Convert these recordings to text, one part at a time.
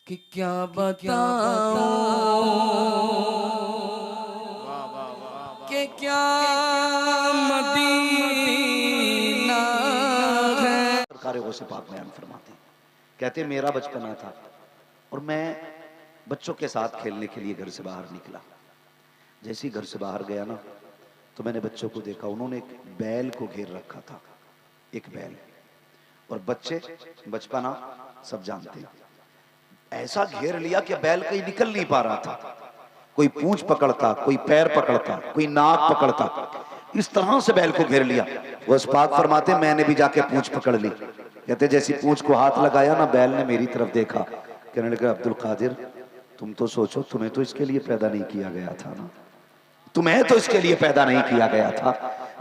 कि क्या बताऊं कि क्या मदीना है। सरकार गौसे पाक बयान फरमाते हैं, कहते मेरा बचपना था और मैं बच्चों के साथ खेलने के लिए घर से बाहर निकला। जैसे ही घर से बाहर गया ना तो मैंने बच्चों को देखा, उन्होंने एक बैल को घेर रखा था, एक बैल। और बच्चे बचपना सब जानते हैं, ऐसा घेर लिया कि बैल कहीं निकल नहीं पा रहा था। कोई पूंछ पकड़ता, कोई पैर पकड़ता, कोई नाक पकड़ता, इस तरह से बैल को घेर लिया। वो पाक फरमाते मैंने भी जाके पूंछ पकड़ ली। कहते जैसी पूंछ को हाथ लगाया ना, बैल ने मेरी तरफ देखा, कहने लगा अब्दुल कादिर तुम तो सोचो, तुम्हें तो इसके लिए पैदा नहीं किया गया था ना, तुम्हें तो इसके लिए पैदा नहीं किया गया था।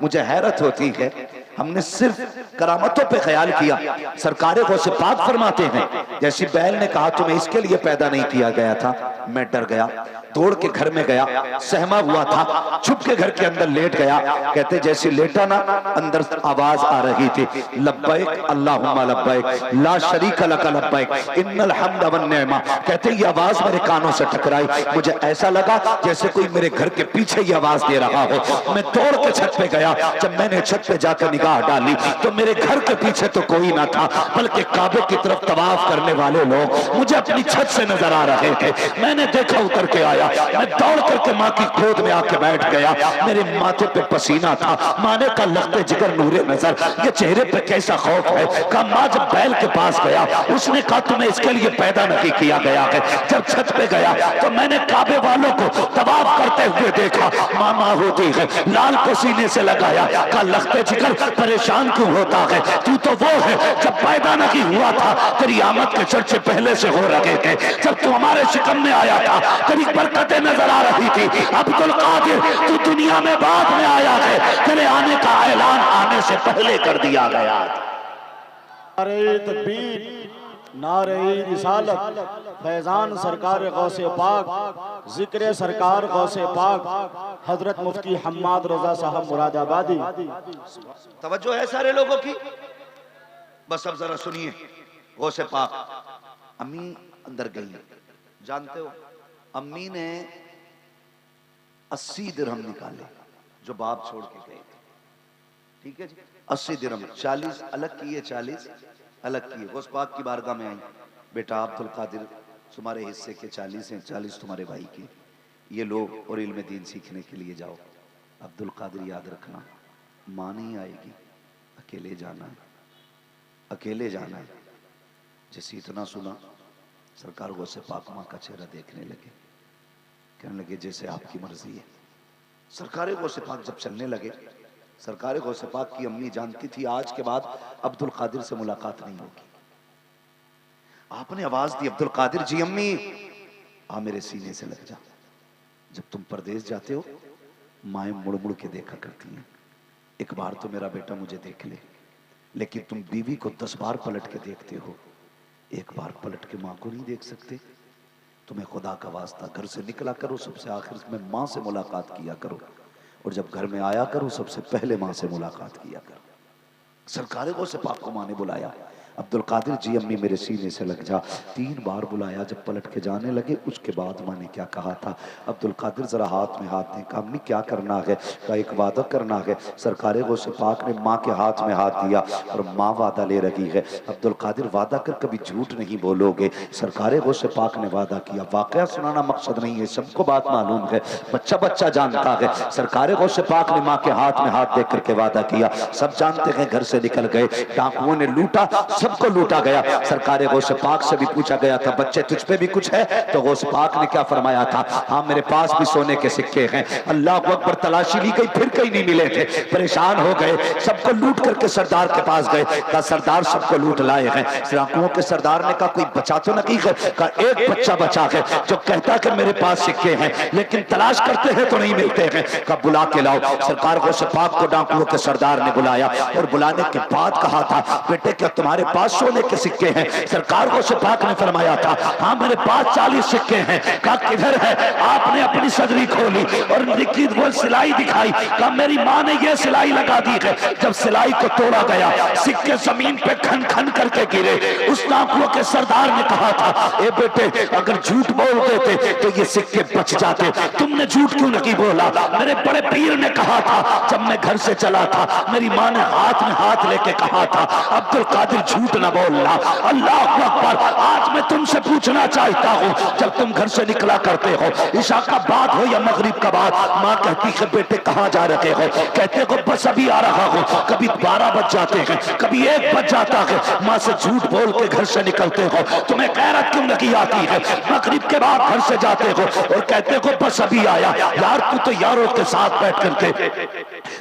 मुझे हैरत होती है, हमने सिर्फ करामतों पे ख्याल किया। सरकार गौसे पाक फरमाते हैं जैसी बैल ने कहा तुम्हें इसके लिए पैदा नहीं किया गया था, मैं डर गया, दौड़ के घर में गया, सहमा हुआ था, छुप के घर के अंदर लेट गया। कहते जैसे लेटा ना, अंदर आवाज आ रही थी लब्बैक अल्लाहुम्मा लब्बैक ला शरीका लक लब्बैक इन्नल हम्द वन निअमा। कहते ये आवाज मेरे कानों से टकराई, मुझे ऐसा लगा जैसे कोई मेरे घर के पीछे ये आवाज दे रहा हो। मैं दौड़ के छत पे गया। जब मैंने छत पे जाकर निगाह डाली तो मेरे घर के पीछे तो कोई ना था, बल्कि काबे की तरफ तवाफ करने वाले लोग मुझे अपनी छत से नजर आ रहे थे। मैंने देखा, उतर के आया, मैं दौड़ करके माँ की गोद में आके बैठ गया। मेरे माथे पे पसीना था, माँ ने कहा लखते जिगर नूरे नजर, ये चेहरे पे कैसा खौफ है। कहा माँ जब बैल के पास गया उसने कहा तुम्हें इसके लिए पैदा नहीं किया गया है। जब छत पे गया तो मैंने काबे वालों को तवाफ करते हुए देखा, मामा होती है, लाल पसीने से लगाया। कहा लखते जिगर परेशान क्यों होता है, तू तो वो है जब पैदा नहीं हुआ था तेरी आमद के चर्चे पहले से हो रहे थे। जब तू हमारे शिकम में आया था तेरी बरकतें नजर आ रही थी। अब्दुल कादिर तू दुनिया में बाद में आया है, तेरे आने का ऐलान आने से पहले कर दिया गया। नारे तकबीर, नारे रिसालत, फैजान सरकार गौसे पाक, जिक्र सरकार गौसे पाक, हजरत मुफ्ती हम्माद रजा साहब मुरादाबादी। तवज्जो है सारे लोगों की, बस अब जरा सुनिए। गौसे पाक अम्मी अंदर गई, जानते हो अम्मी ने 80 दिरहम निकाले जो बाप छोड़ के गए थे। ठीक है जी, 80 दिरहम, 40 अलग किए, 40 अलग किए। गौस पाक की बारगाह में आई, बेटा अब्दुल कादिर तुम्हारे हिस्से के 40 हैं, 40 तुम्हारे भाई के, ये लो और इल्म दीन सीखने के लिए जाओ। अब्दुल कादिर याद रखना, माँ नहीं आएगी, अकेले जाना है, अकेले जाना है। जैसे इतना सुना सरकार गौसे पाक माँ का चेहरा देखने लगे, कहने लगे जैसे आपकी मर्जी है। सरकार गौसे पाक जब चलने लगे, सरकार गौसे पाक की अम्मी जानती थी आज के बाद अब्दुल कादिर से मुलाकात नहीं होगी। आपने आवाज दी अब्दुल कादिर जी अम्मी आ मेरे सीने से लग जा। जब तुम परदेश जाते हो माएं मुड़ मुड़ के देखा करती हैं, एक बार तो मेरा बेटा मुझे देख ले, लेकिन तुम बीवी को 10 बार पलट के देखते हो, एक बार पलट के माँ को नहीं देख सकते। तुम्हें खुदा का वास्ता घर से निकला करो, सबसे आखिर में माँ से मुलाकात किया करो, और जब घर में आया करो सबसे पहले माँ से मुलाकात किया करो। सरकार गौसे पाक को माँ ने बुलाया, अब्दुल कादिर जी अम्मी मेरे सीने से लग जा। 3 बार बुलाया, जब पलट के जाने लगे उसके बाद माँ ने क्या कहा था, अब्दुल कादिर जरा हाथ में हाथ दें। कहा अम्मी क्या करना है, का एक वादा करना है। सरकार गौसे पाक ने माँ के हाथ में हाथ दिया और माँ वादा ले रही है, अब्दुल कादिर वादा कर कभी झूठ नहीं बोलोगे। सरकार गौसे पाक ने वादा किया। वाकया सुनाना मकसद नहीं है, सबको बात मालूम है, बच्चा बच्चा जानता है। सरकार गौसे पाक ने माँ के हाथ में हाथ देख करके वादा किया, सब जानते हैं। घर से निकल गए, डाकुओं ने लूटा, सबको लूटा गया। सरकार गौसे पाक से भी पूछा गया था बच्चे तुझ पे भी कुछ है, तो गौसे पाक ने क्या फरमाया था, हाँ मेरे पास भी सोने के सिक्के हैं। अल्लाह अकबर, तलाशी ली गई फिर कहीं नहीं मिले थे, परेशान हो गए, सबको लूट करके सरदार के पास गए। कहा सरदार सबको लूट लाए हैं। डाकुओं के सरदार ने कहा कोई बचा तो नहीं है, कहा एक बच्चा बचा है जो कहता कि मेरे पास सिक्के हैं, लेकिन तलाश करते हैं तो नहीं मिलते हैं। कहा बुला के लाओ। सरकार गौसे पाक को डाकुओं के सरदार ने बुलाया और बुलाने के बाद कहा था बेटे क्या तुम्हारे पास सोने के सिक्के हैं। सरकार को से पाक ने फरमाया था हाँ मेरे पास 40 सिक्के हैं। कहा किधर है? आपने अपनी सदरी खोली और लिखी वो सिलाई दिखाई। कहा मेरी माँ ने ये सिलाई लगा दी है। जब सिलाई को तोड़ा गया सिक्के जमीन पे खन खन करके गिरे। उस डाकुओं के सरदार ने कहा था ए बेटे अगर झूठ बोल देते तो ये सिक्के बच जाते, तुमने झूठ क्यों नहीं बोला? मेरे बड़े पीर ने कहा था जब मैं घर से चला था मेरी माँ ने हाथ में हाथ लेके कहा था अब्दुल कादिर झूठ न बोलना। अल्लाह अकबर। आज मैं तुमसे पूछना चाहता हूँ जब तुम घर से निकला करते हो ईशा का बाद हो या मगरिब का बाद, माँ कहती है बेटे कहाँ जा रहे हो? कहते हो बस अभी आ रहा हूँ। कभी 12 बज जाते हैं, कभी 1 बज जाता है। माँ से झूठ बोल के घर से निकलते हो, तुम्हें गैरत क्यों नहीं आती है? मगरिब के बाद घर से जाते हो और कहते हो बस अभी आया। यार तू तो यारों के साथ बैठ करके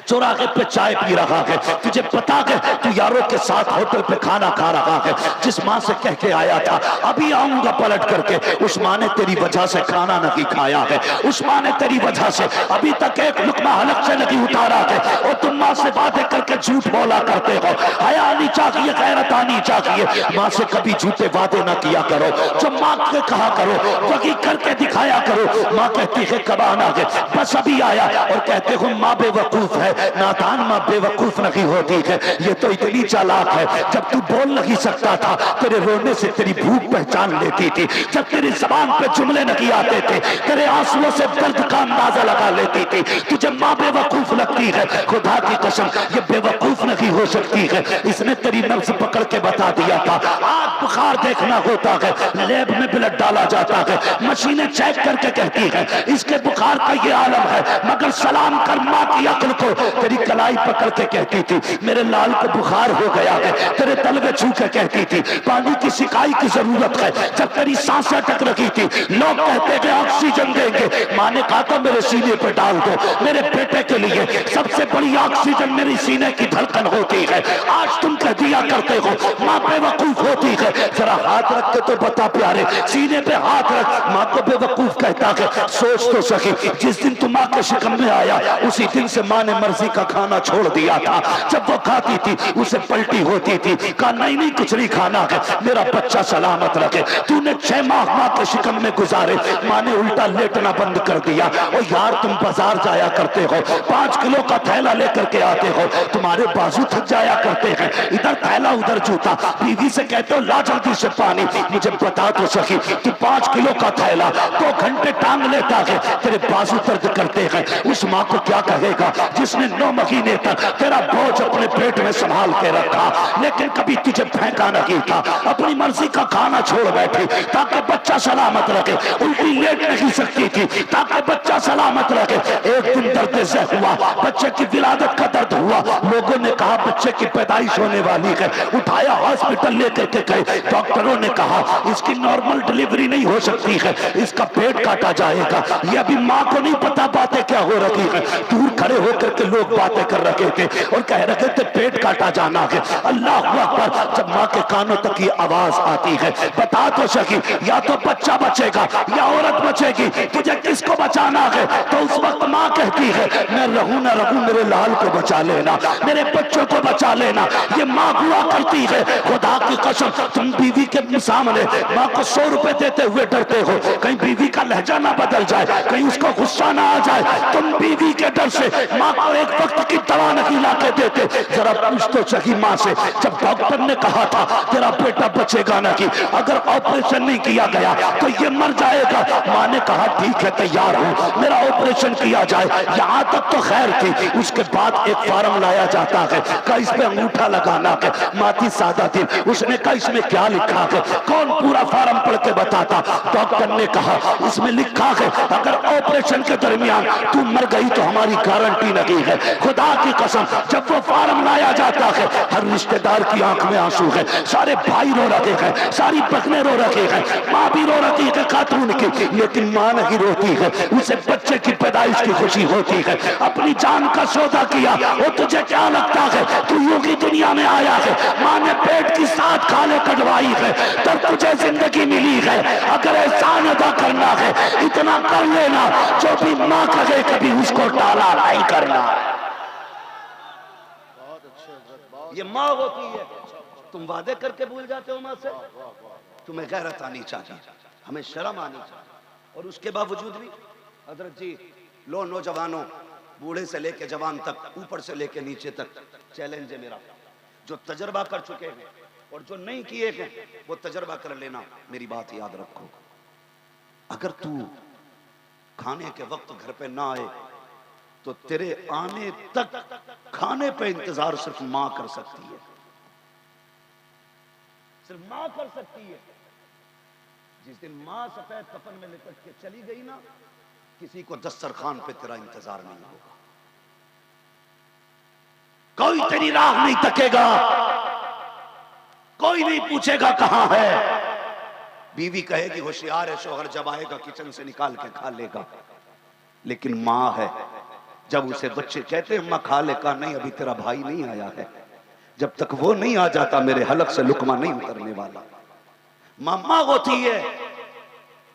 चौराहे पे चाय पी रहा है, तुझे पता है तू यारों के साथ होटल पे खाना खा रहा है। जिस माँ से कह के आया था अभी आऊंगा पलट करके, उस माँ ने तेरी वजह से खाना नहीं खाया है। उस माँ ने तेरी वजह से अभी तक एक लुकमा हलक से नहीं उतारा है और तुम माँ से बातें करके झूठ बोला करते हो। हया आनी चाहिए, गैरत आनी चाहिए। माँ से कभी झूठे वादे ना किया करो, जो माँ के कहा करो वही करके दिखाया करो। माँ कहती है कब आना है? बस अभी आया। और कहते हो माँ बेवकूफ है। नादान माँ बेवकूफ नहीं होती है, ये तो इतनी चालाक है जब तू बोल नहीं सकता था तेरे रोने से तेरी भूख पहचान लेती थी। जब तेरी जबान पे जुमले नहीं आते थे तेरे आंसुओं से दर्द का अंदाजा लगा लेती थी। तुझे माँ बेवकूफ लगती है। खुदा की कसम ये बेवकूफ नहीं हो सकती है। इसने तेरी नब्ज पकड़ के बता दिया था आज बुखार देखना होता है, लैब में ब्लड डाला जाता है, मशीनें चेक करके कहती है इसके बुखार का ये आलम है। मगर सलाम कर माँ की अक्ल को। तेरी कलाई पकड़ के कहती थी मेरे लाल को बुखार हो गया है। तेरे तलवे छू के कहती थी पानी की सिकाई की जरूरत है। जब तेरी सांसें अटक रही थी लोग कहते थे ऑक्सीजन देंगे, माँ ने कहा था मेरे सीने पे डाल दो। मेरे बेटे के लिए सबसे बड़ी ऑक्सीजन मेरी सीने की धड़कन होती है। आज तुम कह दिया करते हो माँ बेवकूफ होती है। जरा हाथ रख के तो बता प्यारे, सीने पे हाथ रख। माँ को बेवकूफ कहता है? सोच तो सकी जिस दिन तुम माँ के शिकम में आया उसी दिन से माँ ने मर्जी का खाना छोड़ दिया था। जब वो खाती थी उसे पलटी होती थी। कहा नहीं नहीं कुछ नहीं खाना है, मेरा बच्चा सलामत रखे। तूने 6 माह माँ के शिकम में गुजारे, माँ ने उल्टा लेटना बंद कर दिया। और यार तुम बाजार जाया करते हो, 5 किलो का थैला लेकर के आते हो, तुम्हारे बाजू थक जाया करते हैं। इधर थैला उधर जूता, बीवी से कहते हो ला जल्दी से पानी। मुझे बता तो सकी तू 5 किलो का थैला 2 घंटे टांग लेता है, तेरे बाजू दर्द करते हैं। उस माँ को क्या कहेगा जिसने 9 महीने तक तेरा बोझ अपने पेट में संभाल के रखा, लेकिन कभी तुझे फेंका नहीं था। अपनी मर्जी का खाना छोड़ बैठी ताकि बच्चा सलामत रखे। उल्टी लेट नहीं सकती थी ताकि बच्चा सलामत रखे। एक दिन दर्द से हुआ, बच्चे की विलादत का दर्द हुआ। लोगों ने कहा बच्चे की पैदाइश होने वाली है। उठाया हॉस्पिटल लेकर के गए। डॉक्टरों ने कहा इसकी नॉर्मल डिलीवरी नहीं हो सकती है, इसका पेट काटा जाएगा। ये अभी माँ को नहीं पता बातें क्या हो रही है। दूर खड़े होकर के लोग बातें कर रहे थे और कह रहे थे पेट काटा जाना है। अल्लाह अकबर। जब माँ के कानों तक ये आवाज आती है बता तो सकी या तो बच्चा बचेगा या औरत बचेगी, तुझे किसको बचाना है? तो उस वक्त माँ कहती है मैं रहूं ना रहूं मेरे लाल को बचा लेना, मेरे बच्चों को बचा लेना। ये माँ हुआ करती है। खुदा की कसम तुम बीवी के सामने माँ को 100 रुपए देते हुए डरते हो कहीं बीवी का लहजा ना बदल जाए, कहीं उसको गुस्सा ना आ जाए। तुम बीवी के डर से माँ को एक वक्त की दवा नहीं ला के देते। जरा पूछ तो सही माँ से, जब डॉक्टर ने कहा था तेरा बेटा बचेगा नहीं, अगर ऑपरेशन नहीं किया गया तो ये मर जाएगा, माँ ने कहा ठीक है तैयार हूँ मेरा ऑपरेशन किया जाए। यहाँ तक तो खैर थी। उसके बाद एक फार्म लाया जाता है, का इस पे अंगूठा लगाना है। माती सादा थी, उसने कहा इसमें क्या लिखा है? कौन पूरा फार्म पढ़ के बताता? डॉक्टर ने कहा इसमें लिखा है अगर ऑपरेशन के दरमियान तू मर गई तो हमारी गारंटी नहीं है। खुदा की कसम जब वो फार्म लाया जाता है हर रिश्तेदार की आंख में आंसू है, सारे भाई रो रहे हैं, सारी बहनें रो रही है, माँ भी रो रही है खातून की, लेकिन माँ नहीं रोती है। उसे बच्चे की पैदाइश की खुशी होती है। अपनी जान का सौदा किया। वो तुझे क्या लगता है तू यूं की दुनिया में आया है? माँ ने पेट की 7 खाले कटवाई है तब तुझे जिंदगी मिली है। अगर एहसान अदा करना है इतना कर लेना, जो भी माँ कहे कभी उसको टाला नहीं करना। ये माँ होती है तुम वादे करके भूल जाते हो माँ से। तुम्हें गैरत आनी चाहिए, हमें शर्म आनी चाहिए। और उसके बावजूद भी हजरत जी, लो नौजवानों, बूढ़े से लेके जवान तक, ऊपर से लेके नीचे तक, चैलेंज है मेरा। जो तजर्बा कर चुके हैं और जो नहीं किए हैं वो तजर्बा कर लेना। मेरी बात याद रखो, अगर तू खाने के वक्त घर पे ना आए तो तेरे आने तक खाने पे इंतजार सिर्फ मां कर सकती है, सिर्फ मां कर सकती है। जिस दिन मां सफेद कफन में लिपट के चली गई ना, किसी को दस्तरखान पे तेरा इंतजार नहीं होगा, कोई तेरी राह नहीं तकेगा, कोई नहीं पूछेगा कहां है। बीवी कहेगी होशियार है, शोहर जब आएगा किचन से निकाल के खा लेगा। लेकिन मां है, जब उसे बच्चे कहते हैं अम्मा खा ले, का नहीं अभी तेरा भाई नहीं आया है, जब तक वो नहीं आ जाता मेरे हलक से लुकमा नहीं उतरने वाला। मां मां होती है।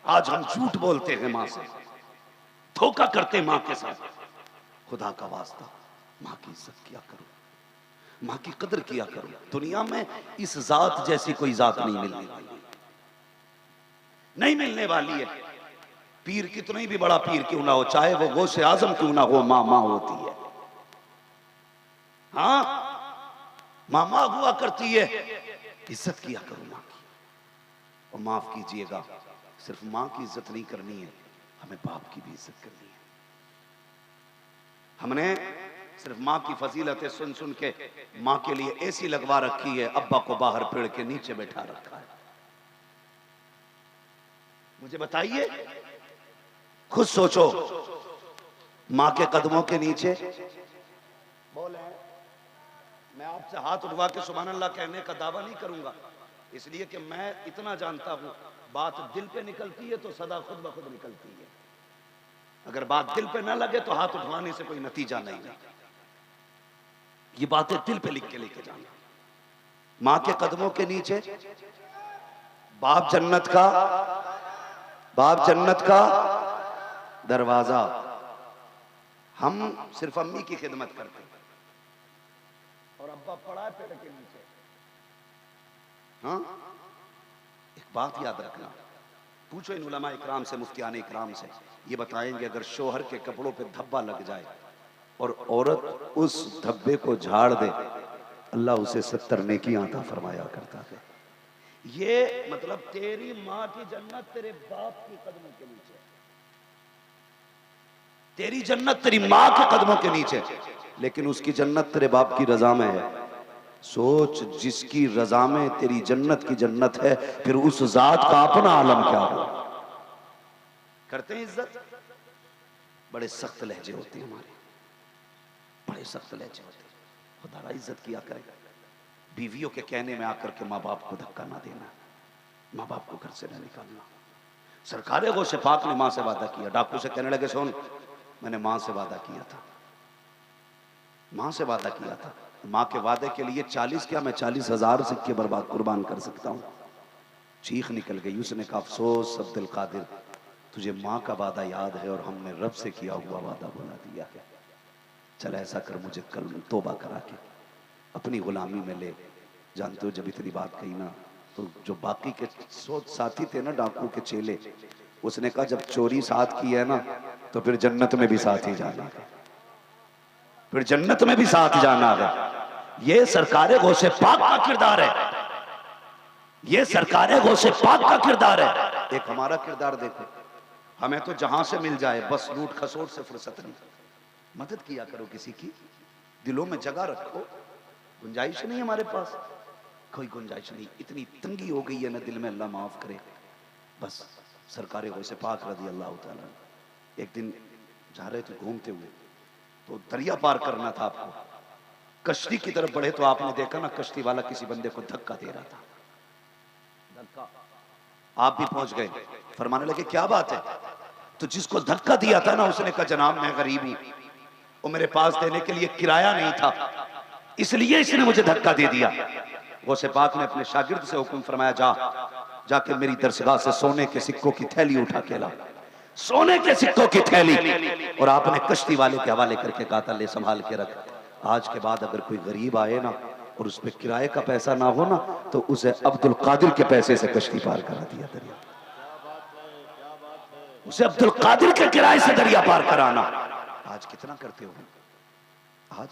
आज हम झूठ बोलते हैं मां से, धोखा करते मां के साथ। खुदा का वास्ता मां की इज्जत किया करो, मां की कदर किया करो। दुनिया में इस जात जैसी कोई जात नहीं मिलने वाली, नहीं मिलने वाली है। पीर कितना भी बड़ा पीर क्यों ना हो, चाहे वो गौसे आजम क्यों ना हो, मां मां होती है। हाँ, मां मां हुआ करती है। इज्जत किया करो मां की। और माफ कीजिएगा, सिर्फ मां की इज्जत नहीं करनी है, हमें बाप की भी इज्जत करनी है। हमने सिर्फ मां की फजीलतें सुन सुन के मां के लिए एसी लगवा रखी है, अब्बा को बाहर पेड़ के नीचे बैठा रखा है। मुझे बताइए, खुद सोचो, मां के कदमों के नीचे बोले। मैं आपसे हाथ उठवा के सुभान अल्लाह कहने का दावा नहीं करूंगा, इसलिए कि मैं इतना जानता हूं, बात दिल पे निकलती है तो सदा खुद ब खुद निकलती है। अगर बात दिल पे ना लगे तो हाथ उठवाने से कोई नतीजा नहीं है। ये बातें दिल पे लिख के लेके जाना। मां के कदमों के नीचे बाप जन्नत का दरवाजा। हम सिर्फ अम्मी की खिदमत करते हैं और अब्बा पड़ा है पेड़ के नीचे। हाँ, एक बात याद रखना, पूछो इन उलमा इकराम से, मुफ्तियान इकराम से, ये बताएंगे अगर शोहर के कपड़ों पे धब्बा लग जाए और औरत उस धब्बे को झाड़ दे, अल्लाह उसे 70 नेकियां अता फरमाया करता है। ये मतलब तेरी माँ की जन्नत तेरे बाप के कदमों के नीचे, तेरी जन्नत तेरी माँ के कदमों के नीचे, लेकिन उसकी जन्नत तेरे बाप की रजा में है। सोच, जिसकी रजा में तेरी जन्नत की जन्नत है, फिर उस जात का अपना आलम क्या हो। करते हैं इज्जत, बड़े सख्त लहजे होते हैं हमारे, बड़े सख्त लहजे होते हैं। खुदा इज्जत किया करें। बीवियों के कहने में आकर के माँ बाप को धक्का ना देना, माँ बाप को घर से न निकालना। सरकार गौसे पाक ने माँ से वादा किया, डाकू से कहने लगे सुन, मैंने माँ से वादा किया था, माँ से वादा किया था। माँ के वादे के लिए 40 क्या, मैं 40,000 सिक्के बर्बाद कुर्बान कर सकता हूँ। चीख निकल गई। उसने कहा अफसोस अब्दुल कादिर, तुझे माँ का वादा याद है और हमने रब से किया हुआ वादा भुला दिया है। चल ऐसा कर, मुझे कल तौबा करा के अपनी गुलामी में ले। जानते हो, जब इतनी बात कही ना, तो जो बाकी के साथी थे ना, डाकू के चेले, उसने कहा जब चोरी साथ की है ना, तो फिर जन्नत में भी साथ ही जाना है, फिर जन्नत में भी साथ जाना है। ये सरकार गौसे पाक का किरदार है, ये सरकार गौसे पाक का किरदार है। एक हमारा किरदार देखो, हमें तो जहां से मिल जाए बस लूट खसोट से फुर्सत नहीं। मदद किया करो किसी की, दिलों में जगह रखो। गुंजाइश नहीं हमारे पास, कोई गुंजाइश नहीं, इतनी तंगी हो गई है ना दिल में, अल्लाह माफ करे। बस सरकार गौसे पाक रज़ी अल्लाह ताला एक दिन जा रहे थे घूमते हुए, तो दरिया पार करना था आपको, कश्ती की तरफ बढ़े तो आपने देखा ना, कश्ती वाला किसी बंदे को धक्का दे रहा था। धक्का, आप भी पहुंच गए। फरमाने लगे क्या बात है? तो जिसको धक्का दिया था ना, उसने कहा जनाब मैं गरीब हूं और मेरे पास देने के लिए किराया नहीं था, इसलिए इसने मुझे धक्का दे दिया। गौसे पाक ने अपने शागिर्द से हुक्म फरमाया, जाके मेरी दरसगाह से सोने के सिक्कों की थैली उठा के ला, सोने के सिक्कों की थैली। और आपने कश्ती वाले के हवाले करके कहा था ले संभाल के रख, आज के बाद अगर कोई गरीब आए ना और उस पे किराए का पैसा ना हो ना तो उसे अब्दुल कादिर के पैसे से कश्ती पार करा दिया दरिया। उसे अब्दुल कादिर के किराए से दरिया पार कराना। आज कितना करते हो, आज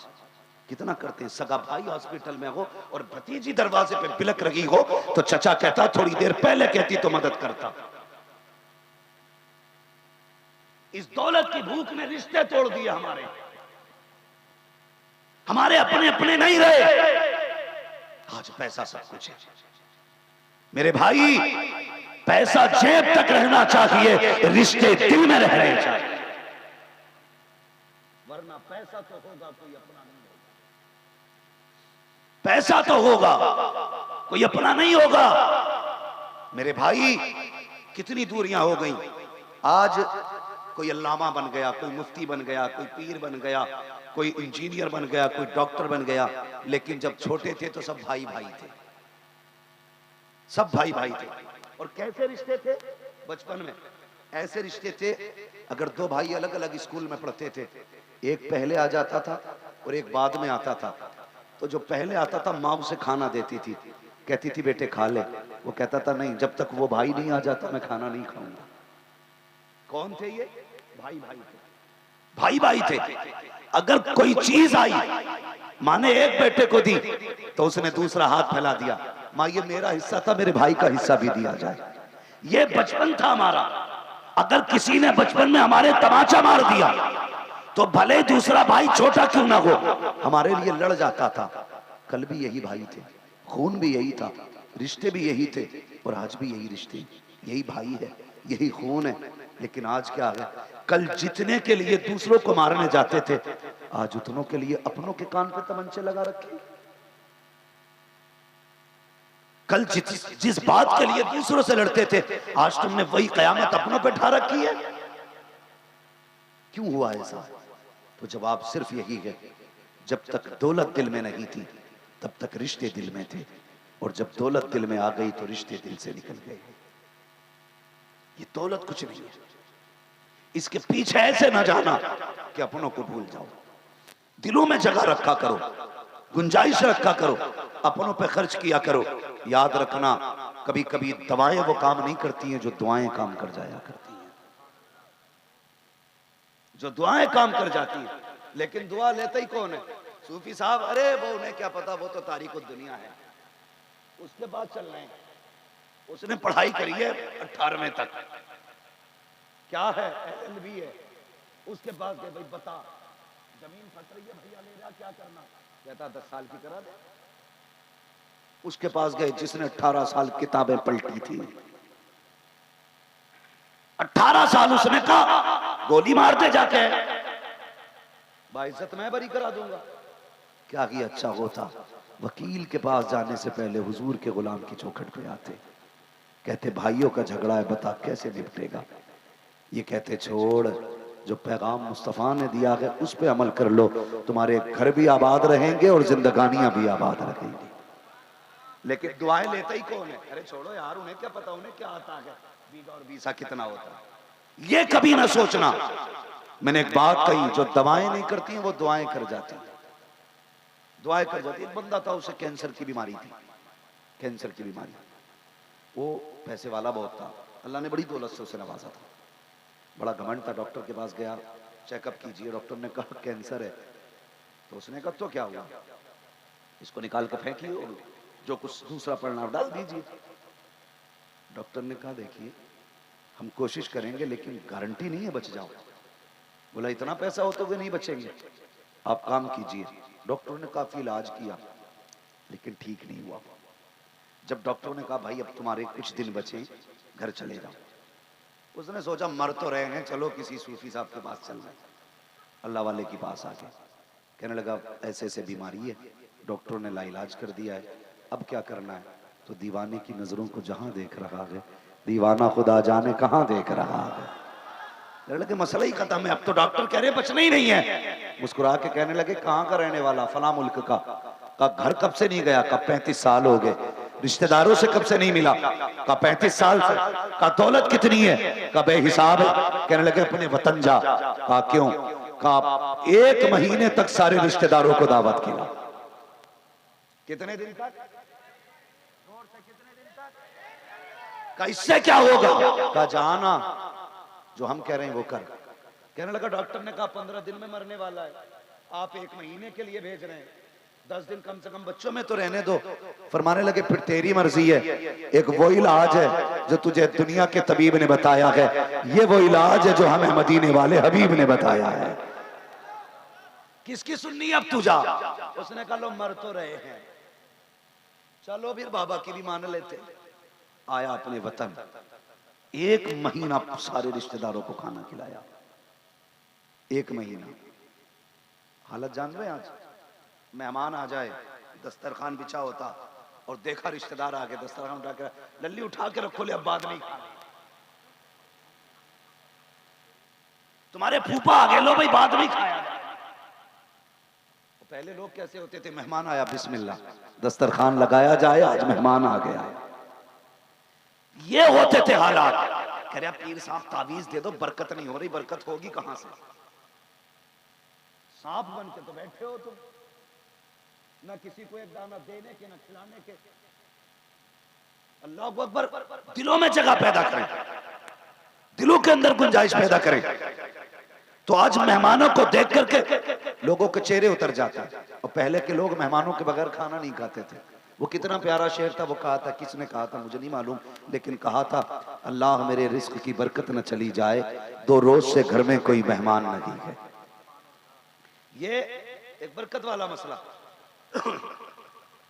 कितना करते हैं। सगा भाई हॉस्पिटल में हो और भतीजी दरवाजे पे बिलक रही हो तो चचा कहता थोड़ी देर पहले कहती तो मदद करता। इस दौलत की भूख ने रिश्ते तोड़ दिए हमारे अपने अपने नहीं रहे। आज पैसा सब कुछ है मेरे भाई, पैसा जेब तक रहना चाहिए, रिश्ते दिल में रहने चाहिए, वरना पैसा तो होगा कोई अपना नहीं होगा। पैसा तो होगा कोई अपना नहीं होगा। मेरे भाई कितनी दूरियां हो गई। आज कोई अल्लामा बन गया, कोई मुफ्ती बन गया, कोई पीर बन गया, कोई इंजीनियर बन गया, कोई डॉक्टर बन गया, लेकिन जब छोटे थे तो सब भाई भाई थे, सब भाई भाई थे। और कैसे रिश्ते थे बचपन में, ऐसे रिश्ते थे अगर दो भाई अलग अलग स्कूल में पढ़ते थे, एक पहले आ जाता था और एक बाद में आता था, तो जो पहले आता था माँ उसे खाना देती थी, कहती थी बेटे खा ले, वो कहता था नहीं जब तक वो भाई नहीं आ जाता मैं खाना नहीं खाऊंगा। कौन थे ये? भाई भाई थे, भाई भाई थे। अगर कोई चीज आई माँ ने एक बेटे को दी तो उसने दूसरा हाथ फैला दिया, माँ ये मेरा हिस्सा था मेरे भाई का हिस्सा भी दिया जाए। ये बचपन था हमारा। अगर किसी ने बचपन में हमारे तमाचा मार दिया तो भले दूसरा भाई छोटा क्यों ना हो हमारे लिए लड़ जाता था। कल भी यही भाई थे, खून भी यही था, रिश्ते भी यही थे और आज भी यही रिश्ते, यही भाई है, यही खून है। लेकिन आज क्या है, कल जितने के लिए दूसरों को मारने जाते थे आज उतनों के लिए अपनों के कान पे तमंचे लगा रखे। कल जिस बात के लिए दूसरों से लड़ते थे आज तुमने वही कयामत अपनों पे ढा रखी है। क्यों हुआ ऐसा? तो जवाब सिर्फ यही है, जब तक दौलत दिल में नहीं थी तब तक रिश्ते दिल में थे, और जब दौलत दिल में आ गई तो रिश्ते दिल से निकल गए। ये दौलत कुछ नहीं है, इसके पीछे ऐसे ना जाना कि अपनों को भूल जाओ। दिलों में जगह रखा करो, गुंजाइश रखा करो, अपनों पे खर्च किया करो। याद रखना कभी कभी दवाएं वो काम नहीं करती हैं जो दुआएं काम कर जाया करती हैं, जो दुआएं काम कर जाती हैं। लेकिन दुआ लेता ही कौन है? सूफी साहब। अरे वो उन्हें क्या पता, वो तो तारीख़ दुनिया है, उसके बाद चल रहे हैं। उसने पढ़ाई करी है 18वें तक, क्या है LLB है, उसके बाद भाई बता जमीन फट रही है भैया ले रहा क्या करना, कहता 10 साल की करा दे। उसके पास गए जिसने 18 साल किताबें पलटी थी, 18 साल उसने कहा गोली मार दे जाके, बाइज्जत मैं बरी करा दूंगा। क्या ही अच्छा होता वकील के पास जाने से पहले हुजूर के गुलाम की चौखट पे आते, कहते भाइयों का झगड़ा है बता कैसे निपटेगा। ये कहते छोड़, जो पैगाम मुस्तफा ने दिया है उस पे अमल कर लो, तुम्हारे घर भी आबाद रहेंगे और जिंदगानियां भी आबाद रहेंगी। लेकिन दुआएं लेता ही कौन है? अरे छोड़ो यार, उन्हें क्या पता, उन्हें क्या आता है बीघा और बीसा कितना होता है, ये कभी ना सोचना। मैंने एक बात कही, जो दवाएं नहीं करती हैं वो दुआएं कर जाती हैं, दुआएं कर जाती। एक बंदा था उसे कैंसर की बीमारी थी, कैंसर की बीमारी, वो पैसे वाला बहुत था, अल्लाह ने बड़ी दौलत से उसे नवाजा था, बड़ा घमंड था। डॉक्टर के पास गया, चेकअप कीजिए, डॉक्टर ने कहा कैंसर है। तो उसने कहा तो क्या हुआ, इसको निकाल के फेंकिए और जो कुछ दूसरा परिणाम डाल दीजिए। डॉक्टर ने कहा देखिए हम कोशिश करेंगे लेकिन गारंटी नहीं है बच जाओ। बोला इतना पैसा हो तो वे नहीं बचेंगे, आप काम कीजिए। डॉक्टर ने काफी इलाज किया लेकिन ठीक नहीं हुआ। जब डॉक्टर ने कहा भाई अब तुम्हारे कुछ दिन बचे, घर चले जाओ, उसने सोचा मर तो रहे हैं, चलो किसी सूफी साहब के पास चल रहे। अल्लाह वाले के पास आ गए, कहने लगा ऐसे ऐसे बीमारी है, डॉक्टरों ने लाइलाज कर दिया है, अब क्या करना है? तो दीवाने की नजरों को जहां देख रहा है दीवाना खुदा जाने कहां देख रहा है। लगे मसला ही खत्म है, अब तो डॉक्टर कह रहे बचना ही नहीं है। मुस्कुरा के कहने लगे कहां का रहने वाला? फला मुल्क का। घर कब से नहीं गया? कब 35 साल हो गए। रिश्तेदारों से कब से नहीं मिला? का 35 साल से। का दौलत कितनी है? का बेहिसाब है। कहने लगे अपने वतन जा। का क्यों? का 1 महीने तक सारे रिश्तेदारों को दावत किया, कितने दिन तक? कहा इससे क्या होगा? कहा जाना जो हम कह रहे हैं वो कर। कहने लगा डॉक्टर ने कहा 15 दिन में मरने वाला है, आप 1 महीने के लिए भेज रहे हैं, 10 दिन कम से कम बच्चों में तो रहने दो। फरमाने लगे फिर तेरी मर्जी है, एक वो इलाज है जो तुझे दुनिया के तबीब ने बताया है, ये वो इलाज है जो हमें मदीने वाले हबीब ने बताया है। किसकी सुननी अब तू जा? उसने कहा लो मर तो रहे हैं, चलो फिर बाबा की भी मान लेते। आया अपने वतन, 1 महीना सारे रिश्तेदारों को खाना खिलाया, 1 महीना। हालत जान रहे हैं आज? मेहमान आ जाए, दस्तरखान बिछा होता और देखा रिश्तेदार आ गए, दस्तरखान उठा के, लल्ली उठा के रखो ले, अब बाद नहीं खाना। तुम्हारे फूफा आ गए, लो भाई बाद में खाया। पहले लोग कैसे होते थे? मेहमान आया बिस्मिल्लाह, दस्तरखान लगाया जाए, आज मेहमान आ गया। ये होते थे हालात। कह रहा पीर साहब तावीज दे दो, बरकत नहीं हो रही। बरकत होगी कहां से? सांप बन के तो बैठे हो तुम, ना किसी को एक दाना देने के, ना खिलाने के। अल्लाह अकबर। दिलों में जगह पैदा करें, दिलों के अंदर गुंजाइश पैदा करें, तो आज मेहमानों को देख करके लोगों के चेहरे उतर जाते हैं। और पहले के लोग मेहमानों के बगैर खाना नहीं खाते थे। वो कितना प्यारा शेर था, वो कहा था, किसने कहा था मुझे नहीं मालूम, लेकिन कहा था अल्लाह मेरे रिस्क की बरकत न चली जाए, 2 रोज से घर में कोई मेहमान नहीं है। ये एक बरकत वाला मसला।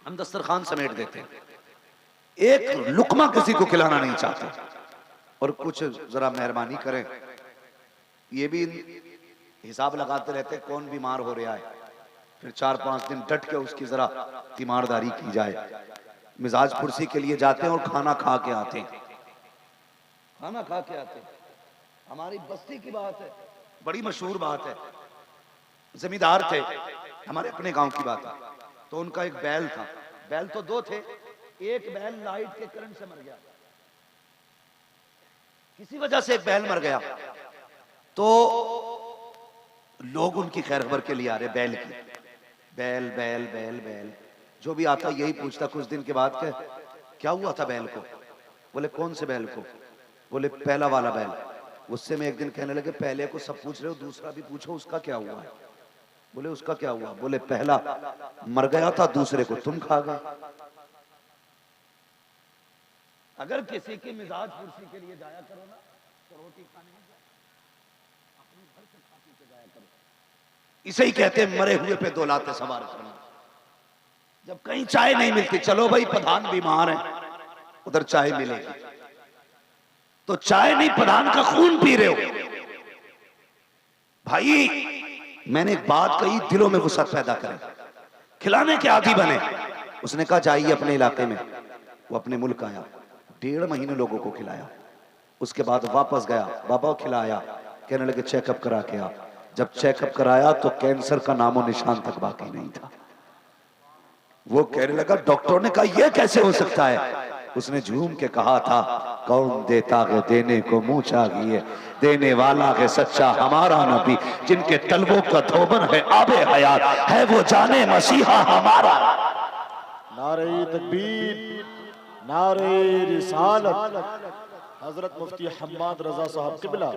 हम दस्तरखान समेट देते हैं, एक लुकमा किसी को खिलाना नहीं चाहते, और कुछ जरा मेहरबानी करें। ये भी हिसाब लगाते रहते कौन बीमार हो रहा है, फिर 4-5 दिन डट के उसकी जरा तीमारदारी की जाए। मिजाज पुरसी के लिए जाते हैं और खाना खा के आते हैं, खाना खा के आते हैं। हमारी बस्ती की बात है, बड़ी मशहूर बात है। जमींदार थे हमारे अपने गांव की बात है, तो उनका एक बैल था। बैल तो 2 थे, एक बैल लाइट के करंट से मर गया, किसी वजह से एक बैल मर गया। तो लोग उनकी खैर खबर के लिए आ रहे, बैल की, बैल बैल बैल बैल, जो भी आता यही पूछता कुछ दिन के बाद के क्या हुआ था बैल को? बोले कौन से बैल को? बोले पहला वाला बैल। उससे में एक दिन कहने लगे पहले को सब पूछ रहे हो, दूसरा भी पूछो उसका क्या हुआ है। बोले उसका क्या हुआ? बोले पहला मर गया था, दूसरे को तुम खा गए। अगर किसी की मिजाज कुर्सी के लिए जाया करो ना, तो रोटी खाने में अपने घर से खा पी के जाया करो। इसे ही कहते हैं मरे हुए पे 2 लाते सवार करना। जब कहीं चाय नहीं मिलती, चलो भाई प्रधान बीमार है, उधर चाय मिलेगी, तो चाय नहीं प्रधान का खून पी रहे हो। भाई मैंने एक बात कही, दिलों में गुस्सा पैदा करें, खिलाने के आदी बने। उसने कहा जाइए अपने इलाके में। वो अपने मुल्क आया, 1.5 महीने लोगों को खिलाया, उसके बाद वापस गया, बाबा को खिलाया, कहने लगे चेकअप करा के आ। जब चेकअप कराया तो कैंसर का नामो निशान तक बाकी नहीं था। वो कहने लगा, डॉक्टर ने कहा यह कैसे हो सकता है? उसने झूम के कहा था, कौन देता है देने को मुंह चाहिए, देने वाला है सच्चा हमारा नबी, जिनके तलबों का धोबन है आबे हयात, है वो जाने मसीहा हमारा। नारे तकबीर, नारे रिसालत, हजरत मुफ्ती हम्माद रजा साहब किबला।